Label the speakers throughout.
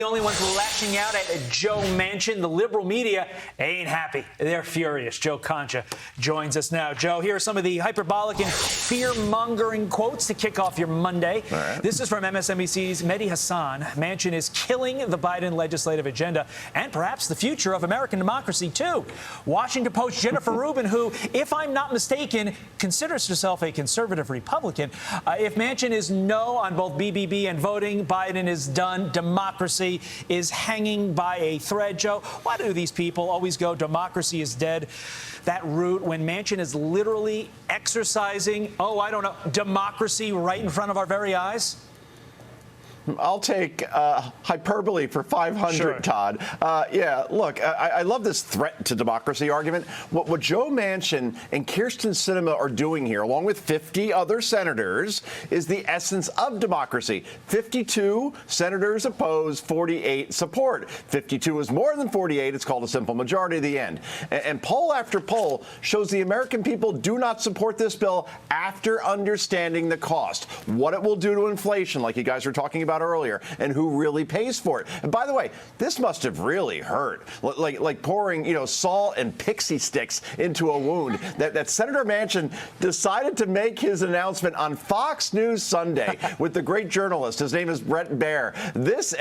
Speaker 1: The only ones lashing out at Joe Manchin. The liberal media ain't happy. They're furious. Joe Concha joins us now. Joe, here are some of the hyperbolic and fear-mongering quotes to kick off your Monday. Right. This is from MSNBC's Mehdi Hasan. Manchin is killing the Biden legislative agenda and perhaps the future of American democracy, too. Washington Post Jennifer Rubin, who, if I'm not mistaken, considers herself a conservative Republican. If Manchin is no on both BBB and voting, Biden is done. Democracy is hanging by a thread. Joe, why do these people always go democracy is dead that route when Manchin is literally exercising, democracy right in front of our very eyes?
Speaker 2: I'll take hyperbole for 500, sure. Todd. Look, I love this threat to democracy argument. What Joe Manchin and Kyrsten Sinema are doing here, along with 50 other senators, is the essence of democracy. 52 senators oppose, 48 support. 52 is more than 48. It's called a simple majority at the end. And poll after poll shows the American people do not support this bill after understanding the cost, what it will do to inflation, like you guys were talking about earlier, and who really pays for it. And by the way, this must have really hurt, like pouring, salt and pixie sticks into a wound. That Senator Manchin decided to make his announcement on Fox News Sunday with the great journalist. His name is Bret Baier. This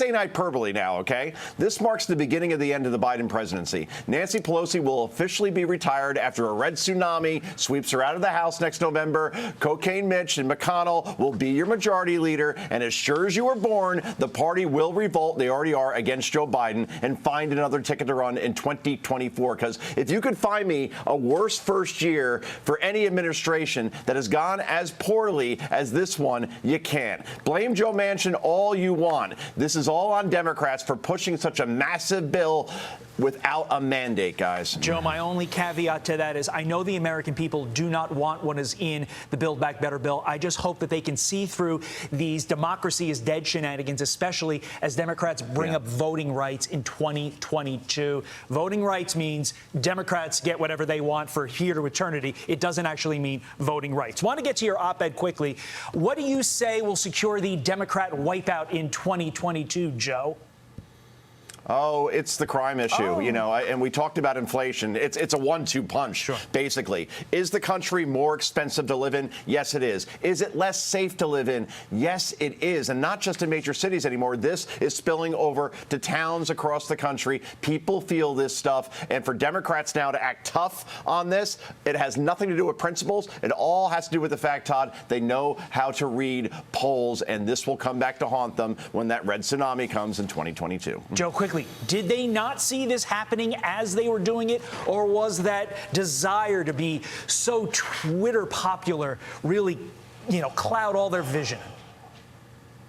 Speaker 2: ain't hyperbole now, okay? This marks the beginning of the end of the Biden presidency. Nancy Pelosi will officially be retired after a red tsunami sweeps her out of the House next November. Cocaine Mitch and McConnell will be your majority leader, and as sure as you were born, the party will revolt, they already are, against Joe Biden and find another ticket to run in 2024. Because if you could find me a worse first year for any administration that has gone as poorly as this one, you can't. Blame Joe Manchin all you want. This is all on Democrats for pushing such a massive bill without a mandate, guys.
Speaker 1: Joe, my only caveat to that is I know the American people do not want what is in the Build Back Better bill. I just hope that they can see through these democracy is dead shenanigans, especially as Democrats bring up voting rights in 2022. Voting rights means Democrats get whatever they want for here to eternity. It doesn't actually mean voting rights. Want to get to your op-ed quickly. What do you say will secure the Democrat wipeout in 2022, Joe?
Speaker 2: Oh, it's the crime issue, and we talked about inflation. It's a 1-2 punch, sure. Basically. Is the country more expensive to live in? Yes, it is. Is it less safe to live in? Yes, it is. And not just in major cities anymore. This is spilling over to towns across the country. People feel this stuff. And for Democrats now to act tough on this, it has nothing to do with principles. It all has to do with the fact, Todd, they know how to read polls, and this will come back to haunt them when that red tsunami comes in 2022.
Speaker 1: Joe, quickly. Did they not see this happening as they were doing it, or was that desire to be so Twitter popular really, cloud all their vision?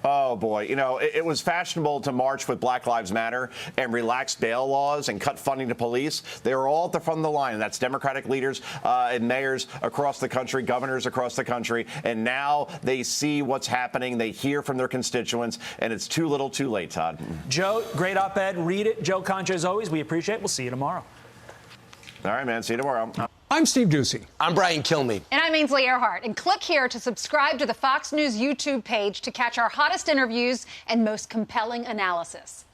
Speaker 2: Oh, boy. It was fashionable to march with Black Lives Matter and relax bail laws and cut funding to police. They were all at the front of the line, and that's Democratic leaders and mayors across the country, governors across the country. And now they see what's happening. They hear from their constituents, and it's too little too late, Todd.
Speaker 1: Joe, great op-ed. Read it. Joe Concha, as always, we appreciate it. We'll see you tomorrow.
Speaker 2: All right, man. See you tomorrow.
Speaker 3: I'm Steve Doocy.
Speaker 4: I'm Brian Kilmeade.
Speaker 5: And I'm Ainsley Earhart. And click here to subscribe to the Fox News YouTube page to catch our hottest interviews and most compelling analysis.